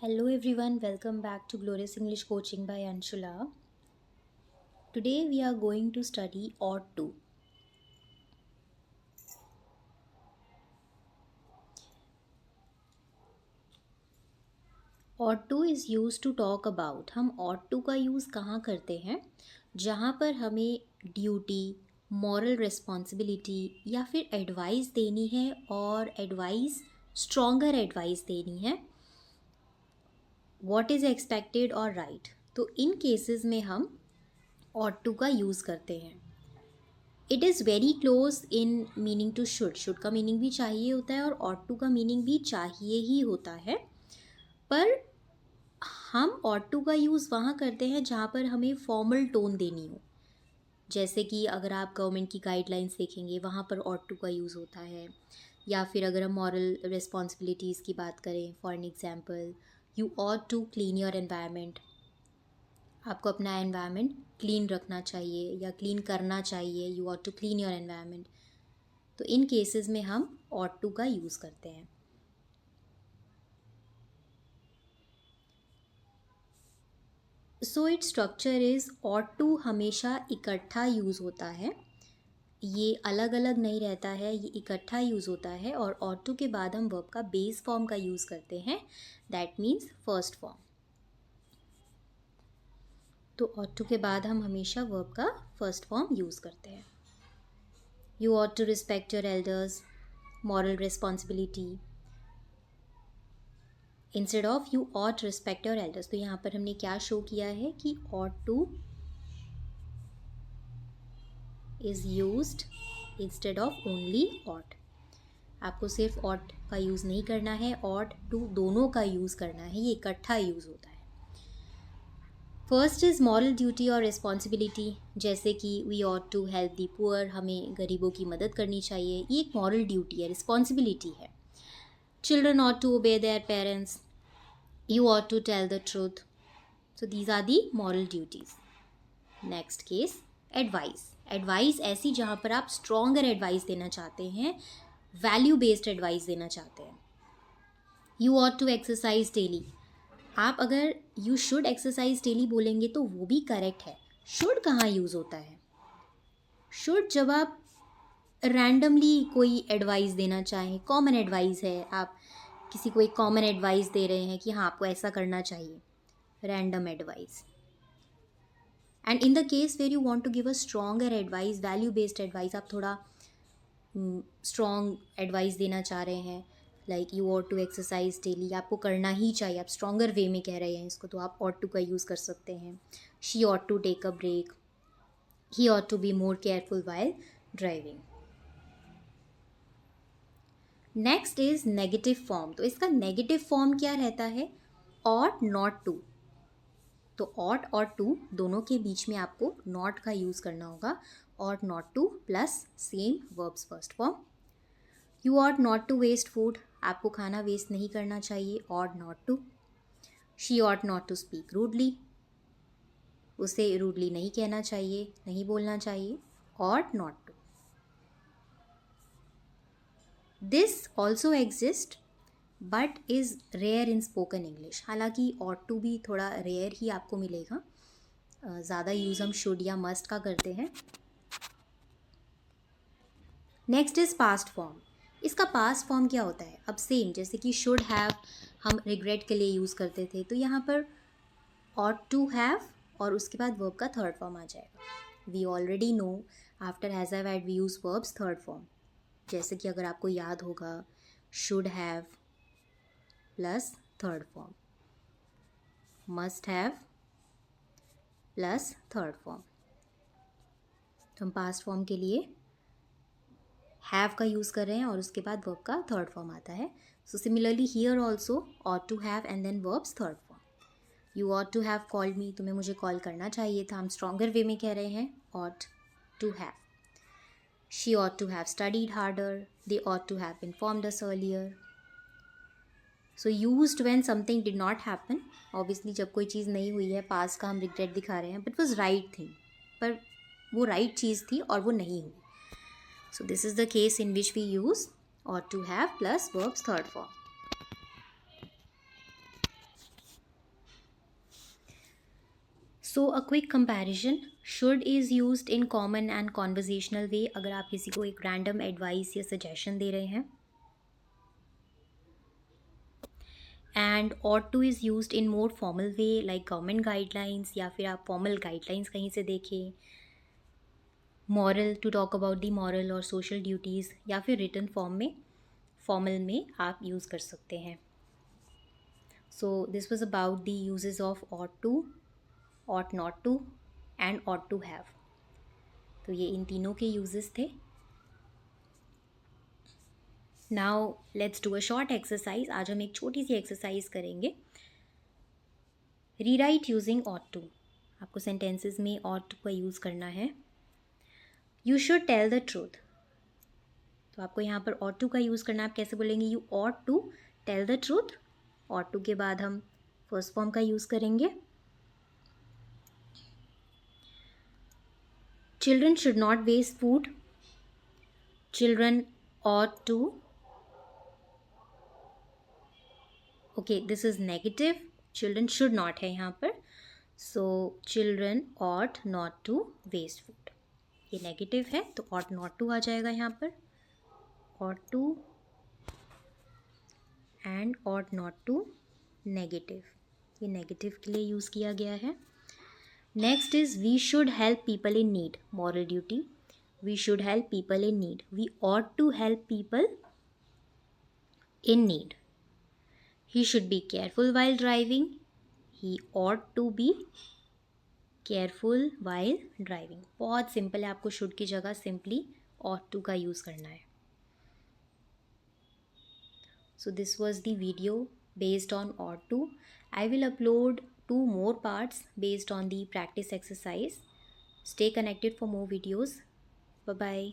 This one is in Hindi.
Hello everyone, welcome back to Glorious English Coaching by Anshula. Today we are going to study ought to. Ought to is used to talk about. हम ought to का यूज़ कहाँ करते हैं? जहाँ पर हमें ड्यूटी, मॉरल रिस्पॉन्सिबिलिटी या फिर एडवाइस देनी है और एडवाइस स्ट्रॉन्गर एडवाइस देनी है. What is expected और right. तो इन केसेस में हम ought to का यूज़ करते हैं. It is very close in meaning to should का मीनिंग भी चाहिए होता है और ought to का मीनिंग भी चाहिए ही होता है. पर हम ought to का यूज़ वहाँ करते हैं जहाँ पर हमें फॉर्मल टोन देनी हो. जैसे कि अगर आप गवर्नमेंट की गाइडलाइंस देखेंगे वहाँ पर ought to का यूज़ होता है. या फिर अगर हम मॉरल रिस्पॉन्सिबिलिटीज़ की बात करें, for an example, you ought to clean your environment. आपको अपना एनवायरनमेंट क्लीन रखना चाहिए या क्लीन करना चाहिए. You ought to clean your environment. तो इन केसेस में हम ought to का यूज़ करते हैं. So it structure is ought to हमेशा इकट्ठा यूज़ होता है. ये अलग अलग नहीं रहता है, ये इकट्ठा यूज़ होता है. और ought to के बाद हम वर्ब का बेस फॉर्म का यूज़ करते हैं. That means first form. तो ought to के बाद हम हमेशा वर्ब का फर्स्ट फॉर्म यूज़ करते हैं. You ought to respect your elders, moral responsibility. Instead of you ought respect your elders. तो यहाँ पर हमने क्या शो किया है कि ought to is used instead of only ought. आपको सिर्फ ought का यूज़ नहीं करना है, ought to दोनों का यूज़ करना है. ये इकट्ठा यूज़ होता है. फर्स्ट इज़ मॉरल ड्यूटी और रिस्पॉन्सिबिलिटी. जैसे कि we ought to help the poor, हमें गरीबों की मदद करनी चाहिए. ये एक मॉरल ड्यूटी है, रिस्पॉन्सिबिलिटी है. Children ought to obey their parents. You ought to tell the truth. So these are the moral duties. Next case, advice. Advice ऐसी जहाँ पर आप स्ट्रॉन्गर एडवाइस देना चाहते हैं, वैल्यू बेस्ड एडवाइस देना चाहते हैं. You ought to exercise daily. आप अगर यू शुड एक्सरसाइज डेली बोलेंगे तो वो भी करेक्ट है. शुड कहाँ यूज़ होता है? शुड जब आप रैंडमली कोई एडवाइस देना चाहें, कॉमन एडवाइस है, आप किसी को एक कॉमन एडवाइस दे रहे हैं कि हाँ आपको ऐसा करना चाहिए, random advice. And in the case where you want to give a stronger advice, value based advice, आप थोड़ा स्ट्रॉन्ग एडवाइस देना चाह रहे हैं, like you ought to exercise daily, आपको करना ही चाहिए, आप स्ट्रॉन्गर वे में कह रहे हैं इसको, तो आप ought to का यूज़ कर सकते हैं. She ought to take a break. He ought to be more careful while driving. Next is negative form. तो इसका नेगेटिव फॉर्म क्या रहता है? ought not to. तो ought और to दोनों के बीच में आपको not का यूज़ करना होगा. ought not to plus same verbs first form. You ought not to waste food. आपको खाना वेस्ट नहीं करना चाहिए. ought not to. She ought not to speak rudely. उसे रूडली नहीं कहना चाहिए, नहीं बोलना चाहिए. ought not to. This also exist but is rare in spoken English. हालांकि ought to भी थोड़ा रेयर ही आपको मिलेगा. ज़्यादा यूज़ हम शुड या मस्ट का करते हैं. Next is past form. इसका पास्ट फॉर्म क्या होता है? अब सेम जैसे कि शुड हैव हम रिग्रेट के लिए यूज़ करते थे, तो यहाँ पर ought टू हैव और उसके बाद वर्ब का थर्ड फॉर्म आ जाएगा. We already know after has have had we use verbs third form. जैसे कि अगर आपको याद होगा, should have plus third form, must have plus third form. तो हम पास्ट फॉर्म के लिए हैव का यूज़ कर रहे हैं और उसके बाद वर्ब का थर्ड फॉर्म आता है. So similarly here also ought to have and then verbs third form. You ought to have called me. तुम्हें मुझे कॉल करना चाहिए था. हम स्ट्रॉन्गर वे में कह रहे हैं ought to have. She ought to have studied harder. They ought to have informed us earlier. So used when something did not happen. Obviously जब कोई चीज़ नहीं हुई है, पास का हम रिग्रेट दिखा रहे हैं, बट वॉज राइट थिंग, पर वो राइट चीज़ थी और वो नहीं हुई. So this is the case in which we use ought to have plus verbs third form. So a quick comparison, should is used in common and conversational way, अगर आप किसी को एक रैंडम एडवाइस या सजेशन दे रहे हैं. And ought to is used in more formal way like government guidelines, या फिर आप फॉर्मल गाइडलाइंस कहीं से देखें. Moral, to talk about the moral और सोशल ड्यूटीज़, या फिर रिटन फॉर्म में, फॉर्मल में आप यूज़ कर सकते हैं. So this was about the uses of ought to, ought not to and ought to have. तो ये इन तीनों के यूजेस थे. Now let's do a short exercise. आज हम एक छोटी सी एक्सरसाइज करेंगे. Rewrite using ought to. आपको सेंटेंसेस में ought to का यूज़ करना है. You should tell the truth. तो आपको यहाँ पर ought to का यूज़ करना है. आप कैसे बोलेंगे? You ought to tell the truth. ought to के बाद हम फर्स्ट फॉर्म का यूज़ करेंगे. Children should not waste food. Children ought to. Okay, this is negative. Children should not है यहाँ पर. So children ought not to waste food. ये नेगेटिव है तो ought not to आ जाएगा यहाँ पर. ought to and ought not to negative. ये नेगेटिव के लिए यूज़ किया गया है. Next is we should help people in need. Moral duty. We should help people in need. We ought to help people in need. He should be careful while driving. He ought to be careful while driving. बहुत सिंपल है. आपको should की जगह simply ought to का यूज़ करना है. So this was the video based on ought to. I will upload 2 more parts based on the practice exercise. Stay connected for more videos. Bye bye.